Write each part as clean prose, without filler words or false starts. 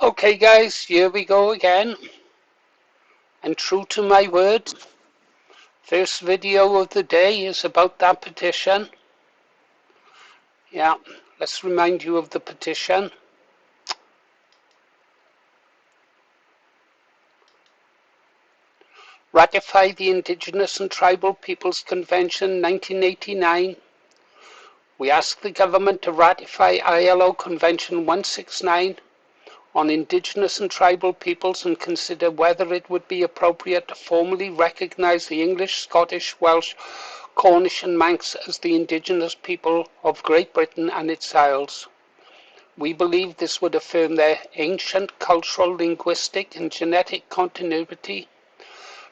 Okay guys, here we go again. And true to my word, first video of the day is about that petition. Yeah, let's remind you of the petition. Ratify the Indigenous and Tribal Peoples Convention 1989. We ask the government to ratify ILO Convention 169 on Indigenous and Tribal Peoples and consider whether it would be appropriate to formally recognise the English, Scottish, Welsh, Cornish and Manx as the indigenous people of Great Britain and its Isles. We believe this would affirm their ancient cultural, linguistic and genetic continuity.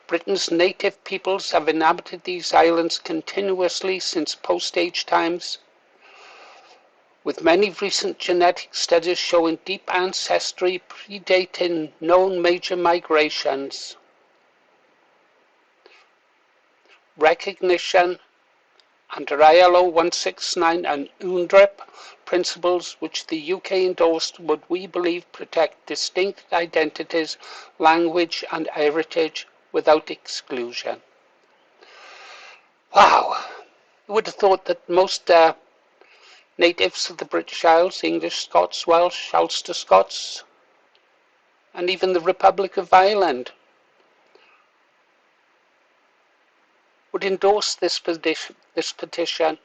Britain's native peoples have inhabited these islands continuously since post-age times, with many recent genetic studies showing deep ancestry predating known major migrations. Recognition under ILO 169 and UNDRIP principles which the UK endorsed would, we believe, protect distinct identities, language and heritage without exclusion. Wow! You would have thought that most natives of the British Isles, English, Scots, Welsh, Ulster Scots, and even the Republic of Ireland would endorse this petition.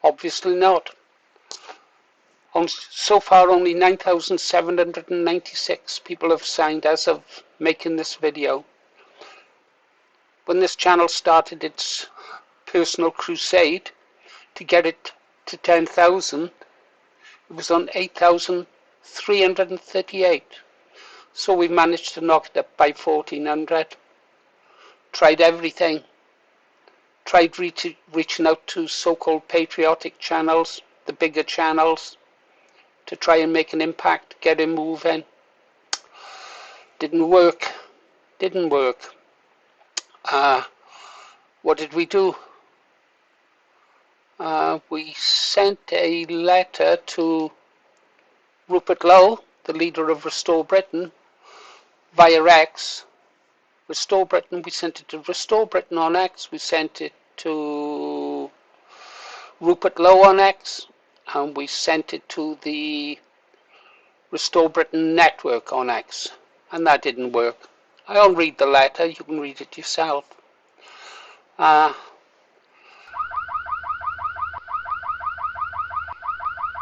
Obviously not. So far only 9,796 people have signed as of making this video. When this channel started its personal crusade to get it to 10,000, it was on 8,338. So we managed to knock it up by 1,400. Tried everything. Tried reaching out to so-called patriotic channels, the bigger channels, to try and make an impact, get it moving. Didn't work. Didn't work. What did we do? We sent a letter to Rupert Lowe, the leader of Restore Britain, via X. Restore Britain, we sent it to Restore Britain on X, we sent it to Rupert Lowe on X, and we sent it to the Restore Britain network on X, and that didn't work. I'll read the letter, you can read it yourself.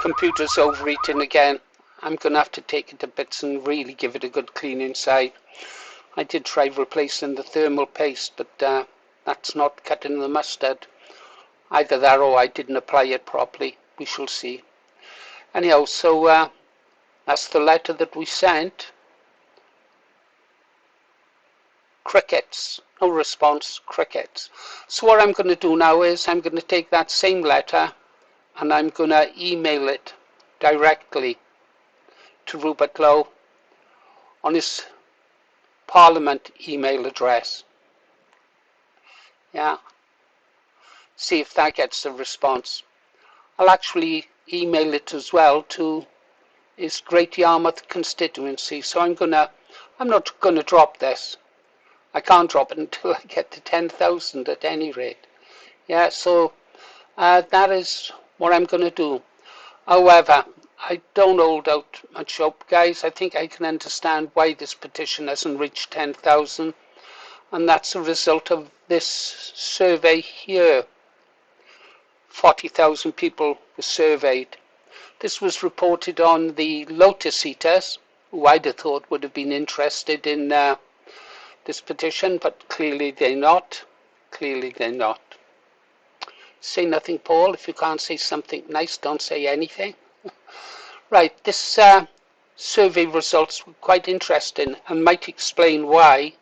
Computer's overeating again. I'm going to have to take it to bits and really give it a good clean inside. I did try replacing the thermal paste, but that's not cutting the mustard. Either that or I didn't apply it properly. We shall see. Anyhow, so that's the letter that we sent. Crickets. No response. Crickets. So what I'm going to do now is I'm going to take that same letter and I'm going to email it directly to Rupert Lowe on his Parliament email address. Yeah. See if that gets a response. I'll actually email it as well to his Great Yarmouth constituency. So I'm not gonna drop this. I can't drop it until I get to 10,000 at any rate. Yeah, so that is what I'm gonna do. However, I don't hold out much hope, guys. I think I can understand why this petition hasn't reached 10,000, and that's a result of this survey here. 40,000 people were surveyed. This was reported on the Lotus Eaters, who I'd have thought would have been interested in this petition, but clearly they're not. Clearly they're not. Say nothing, Paul. If you can't say something nice, don't say anything. Right, this survey results were quite interesting and might explain why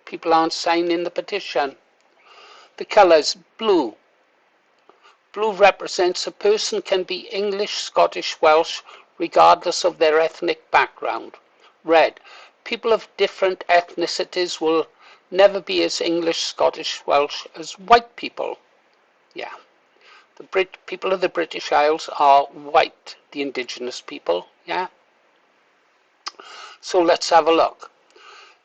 people aren't signing the petition. The colours blue. Blue represents a person can be English, Scottish, Welsh, regardless of their ethnic background. Red. People of different ethnicities will never be as English, Scottish, Welsh as white people. Yeah. The people of the British Isles are white, the indigenous people, yeah. So let's have a look.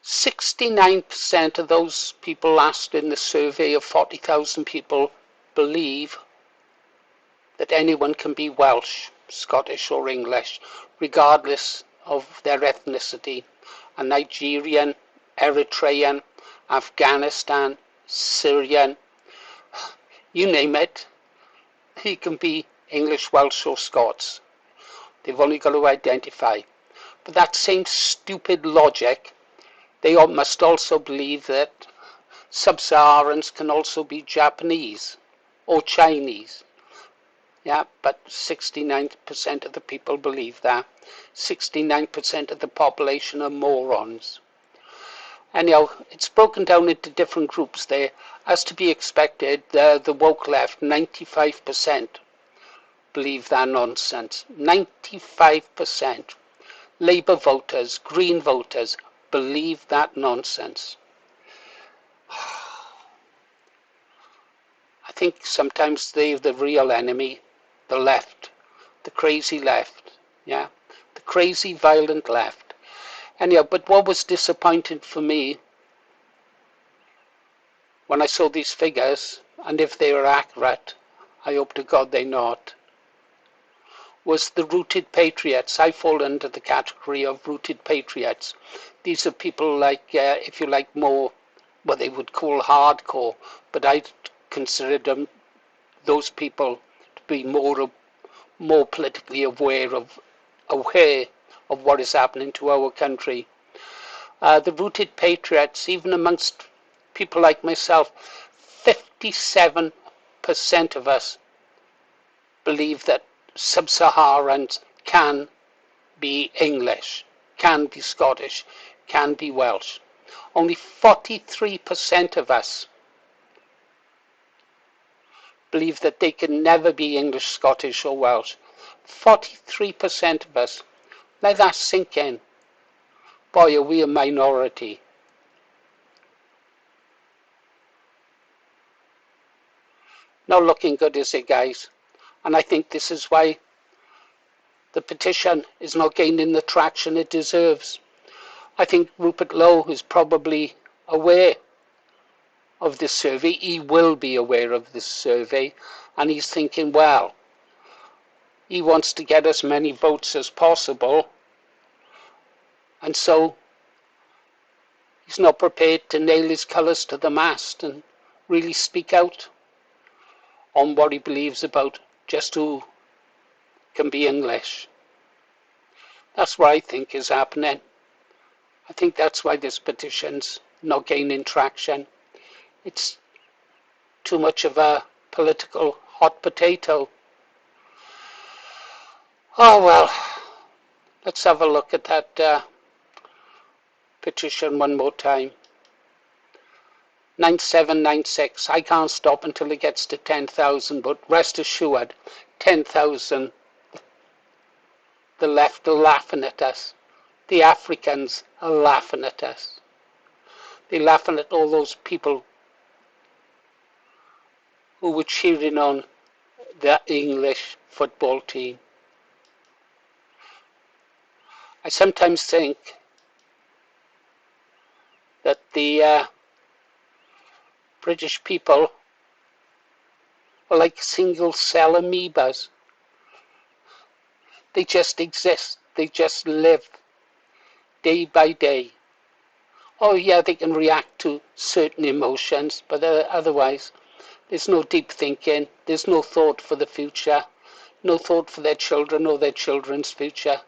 69% of those people asked in the survey of 40,000 people believe that anyone can be Welsh, Scottish or English, regardless of their ethnicity. A Nigerian, Eritrean, Afghanistan, Syrian, you name it, he can be English, Welsh or Scots. They've only got to identify. But that same stupid logic, they must also believe that sub-Saharans can also be Japanese or Chinese. Yeah, but 69% of the people believe that. 69% of the population are morons. Anyhow, it's broken down into different groups there. As to be expected, the woke left, 95% believe that nonsense. 95%. Labour voters, Green voters, believe that nonsense. I think sometimes they're the real enemy, the left, the crazy left, yeah, the crazy violent left. Anyhow, but what was disappointing for me when I saw these figures, and if they are accurate, I hope to God they're not, was the rooted patriots. I fall under the category of rooted patriots. These are people like, if you like, more what they would call hardcore, but I consider them, those people, to be more politically aware of what is happening to our country. The rooted patriots, even amongst people like myself, 57% of us believe that sub-Saharans can be English, can be Scottish, can be Welsh. Only 43% of us believe that they can never be English, Scottish or Welsh. 43% of us. Let that sink in. Boy, are we a minority. Not looking good, is it, guys? And I think this is why the petition is not gaining the traction it deserves. I think Rupert Lowe is probably aware of this survey. He will be aware of this survey, and he's thinking, well, he wants to get as many votes as possible, and so he's not prepared to nail his colours to the mast and really speak out on what he believes about just who can be English. That's what I think is happening. I think that's why this petition's not gaining traction. It's too much of a political hot potato. Oh well, let's have a look at that petition one more time. 9796. I can't stop until it gets to 10,000, but rest assured, 10,000, the left are laughing at us. The Africans are laughing at us. They're laughing at all those people who were cheering on the English football team. I sometimes think that the British people are like single cell amoebas. They just exist. They just live day by day. Oh yeah, they can react to certain emotions, but otherwise there's no deep thinking. There's no thought for the future. No thought for their children or their children's future.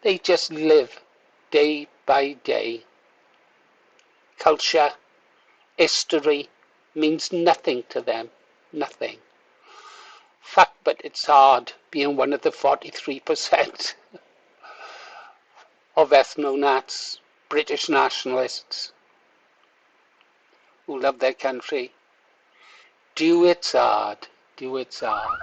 They just live day by day. Culture, history means nothing to them. Nothing. Fuck, but it's hard being one of the 43% of ethno-nats, British nationalists who love their country. Do it's hard. Do it's hard.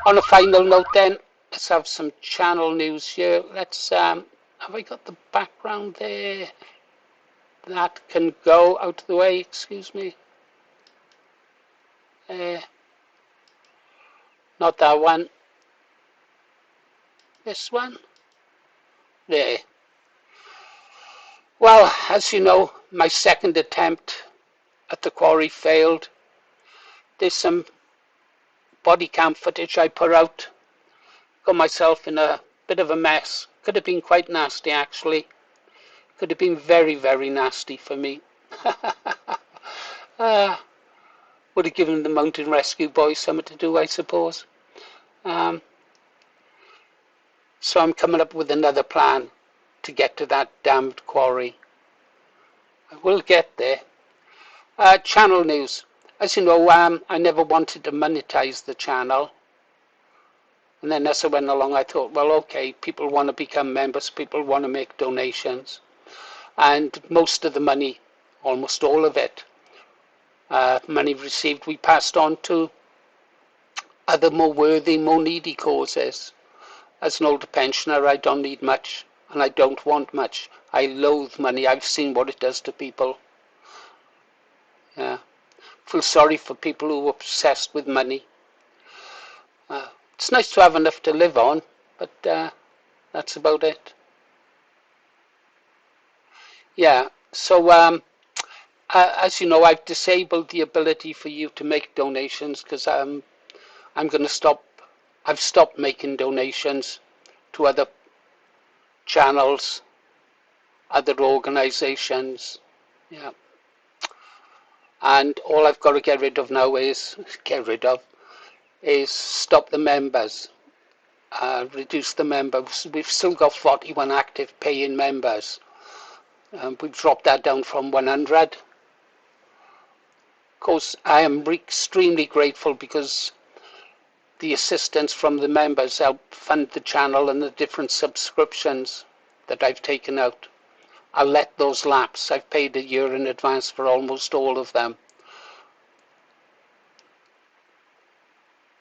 On a final note then, let's have some channel news here. Let's, have I got the background there? That can go out of the way, excuse me. Not that one. This one. There. Well, as you know, my second attempt at the quarry failed. There's some body cam footage I put out. Got myself in a bit of a mess. Could have been quite nasty, actually. Could have been very, very nasty for me. Would have given the mountain rescue boys something to do, I suppose. So I'm coming up with another plan to get to that damned quarry. I will get there. Channel news. As you know, I never wanted to monetize the channel. And then as I went along, I thought, well, okay, people want to become members, people want to make donations. And most of the money, almost all of it, money received, we passed on to other more worthy, more needy causes. As an older pensioner, I don't need much, and I don't want much. I loathe money. I've seen what it does to people. Yeah. Feel sorry for people who are obsessed with money. It's nice to have enough to live on, but that's about it. Yeah, so as you know, I've disabled the ability for you to make donations because I'm going to stop. I've stopped making donations to other channels, other organizations. Yeah. And all I've got to get rid of now is stop the members, reduce the members. We've still got 41 active paying members. We've dropped that down from 100. Of course, I am extremely grateful because the assistance from the members help fund the channel and the different subscriptions that I've taken out. I'll let those lapse. I've paid a year in advance for almost all of them.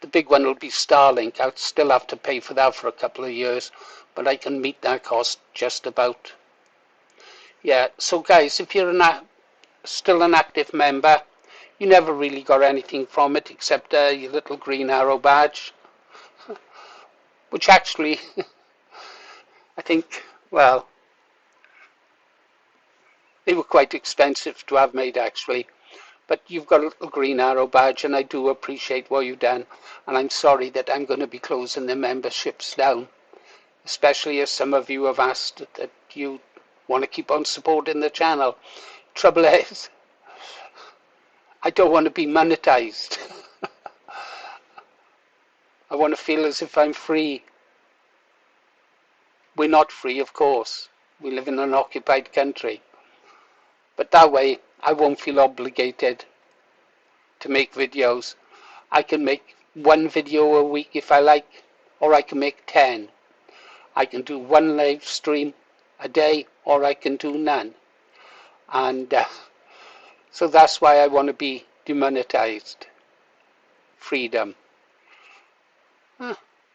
The big one will be Starlink. I'll still have to pay for that for a couple of years, but I can meet that cost just about. Yeah, so guys, if you're still an active member, you never really got anything from it except your little green arrow badge, which actually, I think, well, they were quite expensive to have made actually. But you've got a little green arrow badge, and I do appreciate what you've done. And I'm sorry that I'm going to be closing the memberships down, especially as some of you have asked that you want to keep on supporting the channel. Trouble is, I don't want to be monetized. I want to feel as if I'm free. We're not free, of course. We live in an occupied country. But that way, I won't feel obligated to make videos. I can make one video a week if I like, or I can make 10. I can do one live stream a day, or I can do none. And so that's why I want to be demonetized. Freedom.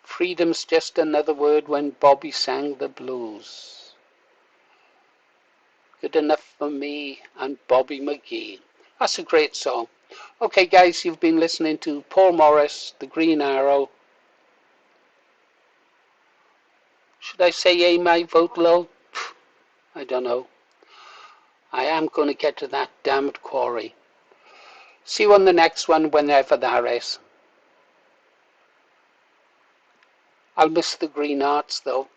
Freedom's just another word when Bobby sang the blues. Good enough for me and Bobby McGee. That's a great song. Okay guys, you've been listening to Paul Morris, The Green Arrow. Should I say yay my vote low? I don't know. I am going to get to that damned quarry. See you on the next one, whenever that is. I'll miss the green arts though.